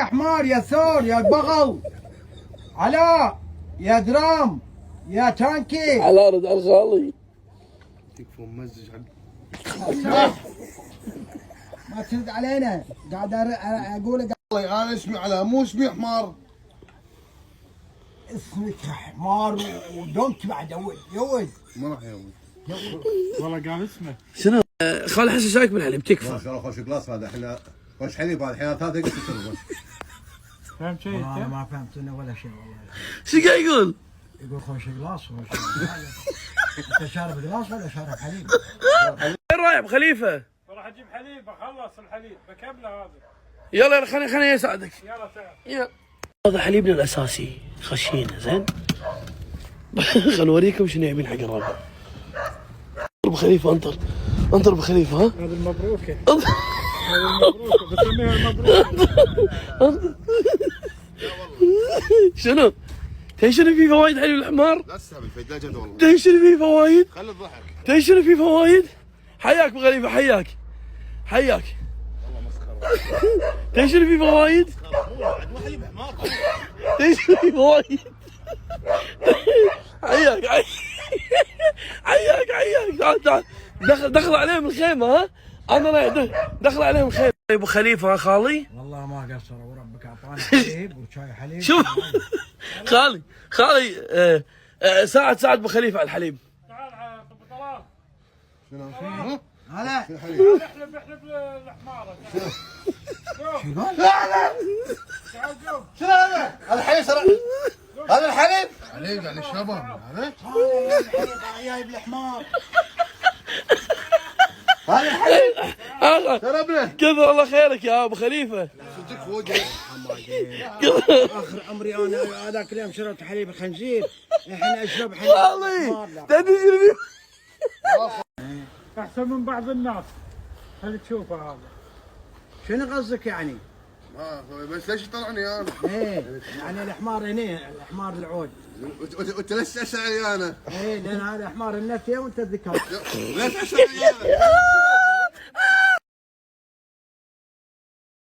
حمار يا ثور يا بغل. علاء يا درام يا تانكي. على رد على الخالي. تكفى ممزج ما ترد علينا قاعد اقول والله انا اسمي علاء مو اسمي حمار. اسمك حمار ودونك بعد يا ولد. ما راح يوم والله قال اسمه. شنو؟ خالي حسن شايك بالحليب تكفى. ما شاء الله خوش قلاص هذا احنا خوش حليب هذا الحين ثلاثة قلت تشربه. فهمت شيء انا انت؟ ما فهمت انه ولا شيء والله. شو قاعد يقول؟ يقول خوش قلاص انت شارب قلاص ولا شارب حليب؟ وين رايح بخليفه؟ راح اجيب حليب بخلص الحليب بكمله هذا. يلا خليني اساعدك. يلا تعال. يلا. هذا حليبنا الاساسي خشينا زين. خل نوريكم شنو يبين حق الربع. انطر بخليفه انطر بخليفه ها. هذا المبروكه. هذا المبروكه بسميها المبروكه. شنو؟ تدري شنو في فوايد حليب الحمار؟ لا تستهبل فيد لا جد والله. تدري شنو في فوايد؟ خلي الضحك. تدري شنو في فوايد؟ حياك بخليفه حياك. والله مسخره. تدري شنو في فوايد؟ مو حليب حمار. تدري شنو في فوايد؟ حياك تعال دخل عليهم الخيمه ها؟ انا رايح دخل عليهم الخيمه. ابو خليفه ها خالي؟ والله ما قصر وربك اعطاني حليب وشاي حليب. شوف خالي ساعد ابو خليفه على الحليب. تعال ابو طلال. شنو؟ هلا في حليب. احلب الحماره. شو قال؟ تعال قوم. شنو هذا؟ هذا حليب هذا الحليب؟ حليب يعني الشباب هذا؟ جايب الحمار. هذا الحليب شربنا. كثر الله خيرك يا ابو خليفه. تكفى وجهك. اخر عمري انا هذاك اليوم شربت حليب الخنزير الحين اشرب حليب خالي الحمار. تدري شنو في؟ احسن من بعض الناس. خلي تشوفه هذا. شنو قصدك يعني؟ بس ليش يطلعني انا؟ ايه يعني الحمار هنا الحمار العود. وانت ليش تسالني انا؟ ايه لان هذا حمار النفيه وانت الذكر. ليش تسالني انا؟